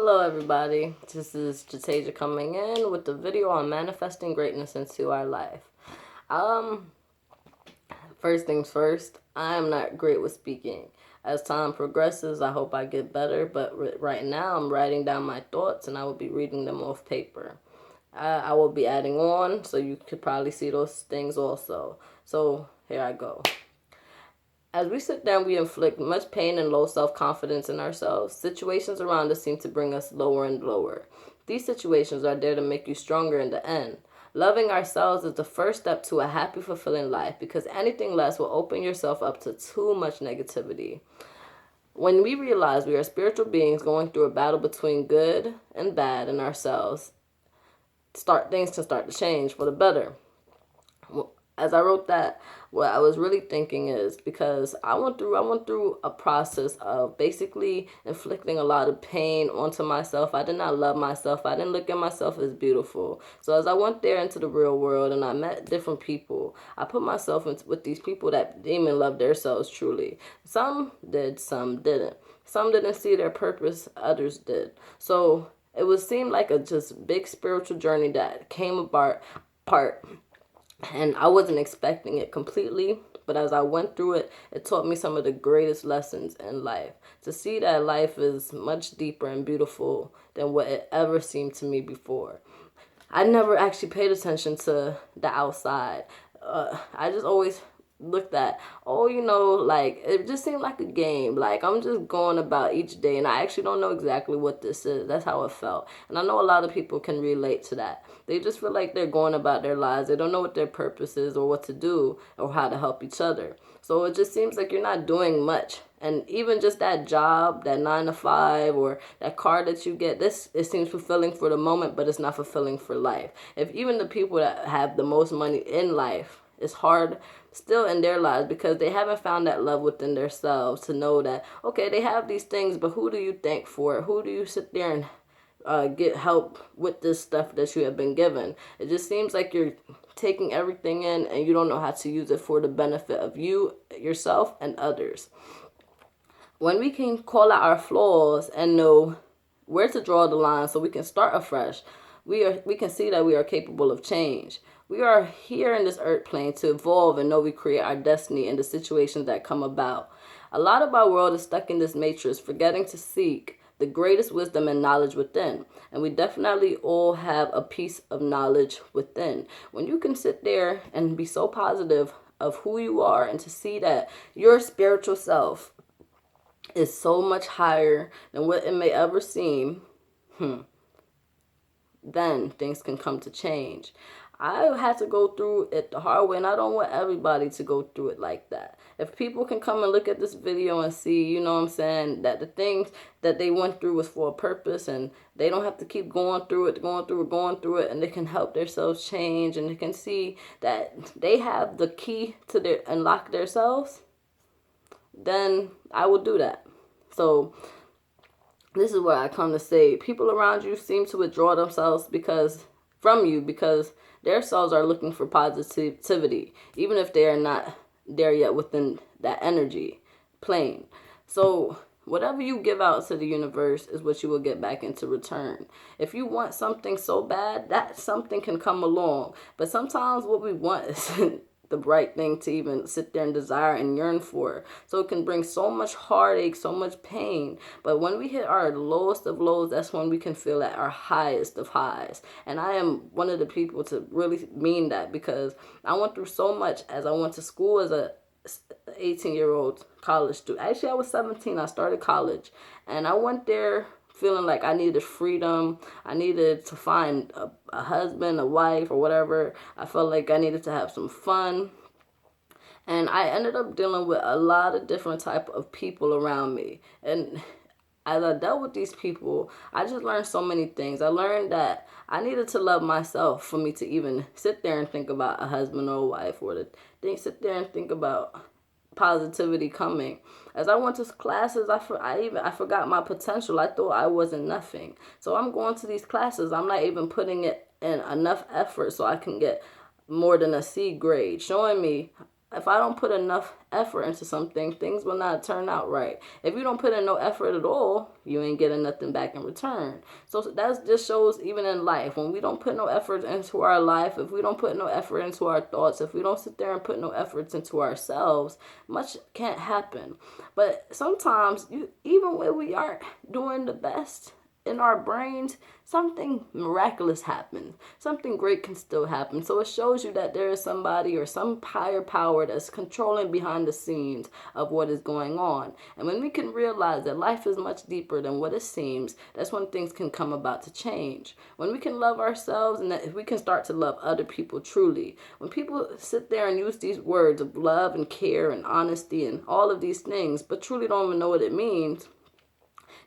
Hello everybody, this is Jatasia coming in with the video on manifesting greatness into our life. Um, First things first, I am not great with speaking. As time progresses, I hope I get better, but right now I'm writing down my thoughts and I will be reading them off paper. I will be adding on, so you could probably see those things also. So here I go. As we sit down, we inflict much pain and low self-confidence in ourselves. Situations around us seem to bring us lower and lower. These situations are there to make you stronger in the end. Loving ourselves is the first step to a happy, fulfilling life because anything less will open yourself up to too much negativity. When we realize we are spiritual beings going through a battle between good and bad in ourselves, things can start to change for the better. As I wrote that, what I was really thinking is because I went through a process of basically inflicting a lot of pain onto myself. I did not love myself. I didn't look at myself as beautiful. So as I went there into the real world and I met different people, I put myself with these people that didn't even love themselves truly. Some did, some didn't. Some didn't see their purpose, others did. So it would seem like a just big spiritual journey that came apart and I wasn't expecting it completely, but as I went through it, it taught me some of the greatest lessons in life. To see that life is much deeper and beautiful than what it ever seemed to me before. I never actually paid attention to the outside. I just always looked at, like it just seemed like a game. Like I'm just going about each day and I actually don't know exactly what this is. That's how it felt. And I know a lot of people can relate to that. They just feel like they're going about their lives. They don't know what their purpose is or what to do or how to help each other. So it just seems like you're not doing much. And even just that job, that 9 to 5, or that car that you get, it seems fulfilling for the moment, but it's not fulfilling for life. If even the people that have the most money in life, it's hard still in their lives because they haven't found that love within themselves to know that, okay, they have these things, but who do you thank for it? Who do you sit there and get help with this stuff that you have been given? It just seems like you're taking everything in and you don't know how to use it for the benefit of you, yourself, and others. When we can call out our flaws and know where to draw the line so we can start afresh, we can see that we are capable of change. We are here in this earth plane to evolve and know we create our destiny in the situations that come about. A lot of our world is stuck in this matrix, forgetting to seek the greatest wisdom and knowledge within. And we definitely all have a piece of knowledge within. When you can sit there and be so positive of who you are and to see that your spiritual self is so much higher than what it may ever seem, then things can come to change. I had to go through it the hard way, and I don't want everybody to go through it like that. If people can come and look at this video and see, you know what I'm saying, that the things that they went through was for a purpose, and they don't have to keep going through it, and they can help themselves change, and they can see that they have the key to unlock themselves, then I will do that. So this is what I come to say. People around you seem to withdraw themselves from you because their selves are looking for positivity, even if they are not there yet within that energy plane. So whatever you give out to the universe is what you will get back into return. If you want something so bad, that something can come along. But sometimes what we want is the right thing to even sit there and desire and yearn for. So it can bring so much heartache, so much pain. But when we hit our lowest of lows, that's when we can feel at our highest of highs. And I am one of the people to really mean that because I went through so much as I went to school as a 18-year-old college student. Actually, I was 17. I started college. And I went there feeling like I needed freedom. I needed to find a husband, a wife, or whatever. I felt like I needed to have some fun. And I ended up dealing with a lot of different type of people around me. And as I dealt with these people, I just learned so many things. I learned that I needed to love myself for me to even sit there and think about a husband or a wife, or to sit there and think about positivity coming. As I went to classes, I forgot my potential. I thought I wasn't nothing. So I'm going to these classes. I'm not even putting it in enough effort so I can get more than a C grade, showing me if I don't put enough effort into something, things will not turn out right. If you don't put in no effort at all, you ain't getting nothing back in return. So that just shows even in life, when we don't put no effort into our life, if we don't put no effort into our thoughts, if we don't sit there and put no efforts into ourselves, much can't happen. But sometimes, even when we aren't doing the best in our brains, something miraculous happens. Something great can still happen. So it shows you that there is somebody or some higher power that's controlling behind the scenes of what is going on. And when we can realize that life is much deeper than what it seems, that's when things can come about to change. When we can love ourselves, and that if we can start to love other people truly. When people sit there and use these words of love and care and honesty and all of these things, but truly don't even know what it means,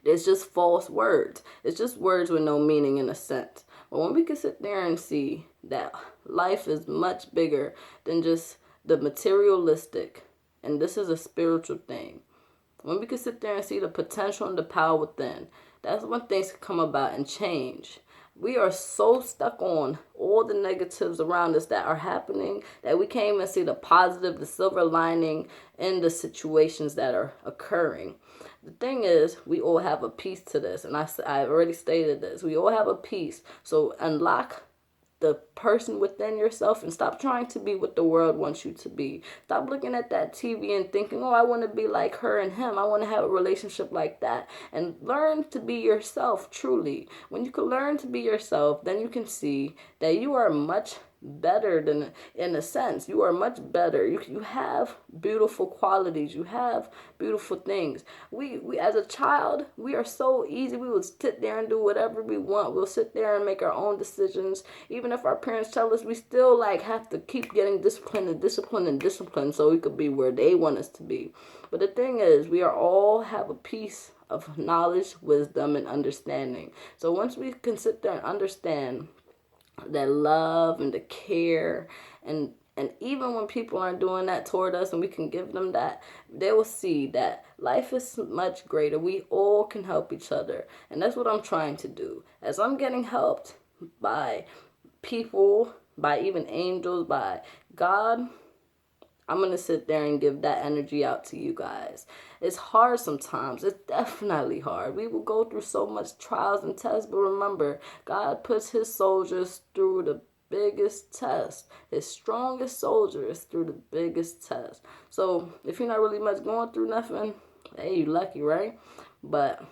it's just false words. It's just words with no meaning in a sense. But when we can sit there and see that life is much bigger than just the materialistic, and this is a spiritual thing. When we can sit there and see the potential and the power within, that's when things can come about and change. We are so stuck on all the negatives around us that are happening that we can't even see the positive, the silver lining in the situations that are occurring. The thing is, we all have a piece to this, and I already stated this. We all have a piece. So unlock the person within yourself and stop trying to be what the world wants you to be. Stop looking at that TV and thinking, oh, I want to be like her and him. I want to have a relationship like that. And learn to be yourself truly. When you can learn to be yourself, then you can see that you are much better than, in a sense, you are much better. You have beautiful qualities. You have beautiful things. We as a child, we are so easy. We will sit there and do whatever we want. We'll sit there and make our own decisions. Even if our parents tell us, we still like have to keep getting disciplined and disciplined and disciplined so we could be where they want us to be. But the thing is, we are all have a piece of knowledge, wisdom, and understanding. So once we can sit there and understand that love and the care, and even when people aren't doing that toward us and we can give them that, they will see that life is much greater. We all can help each other. And that's what I'm trying to do. As I'm getting helped by people, by even angels, by God, I'm going to sit there and give that energy out to you guys. It's hard sometimes. It's definitely hard. We will go through so much trials and tests, but remember, God puts his soldiers through the biggest test. His strongest soldiers through the biggest test. So if you're not really much going through nothing, hey, you lucky, right? But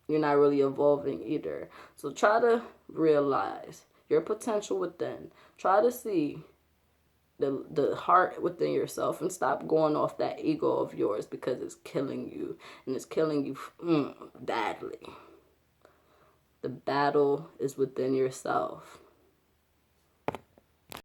you're not really evolving either. So try to realize your potential within. Try to see the heart within yourself and stop going off that ego of yours, because it's killing you, and it's killing you badly. The battle is within yourself.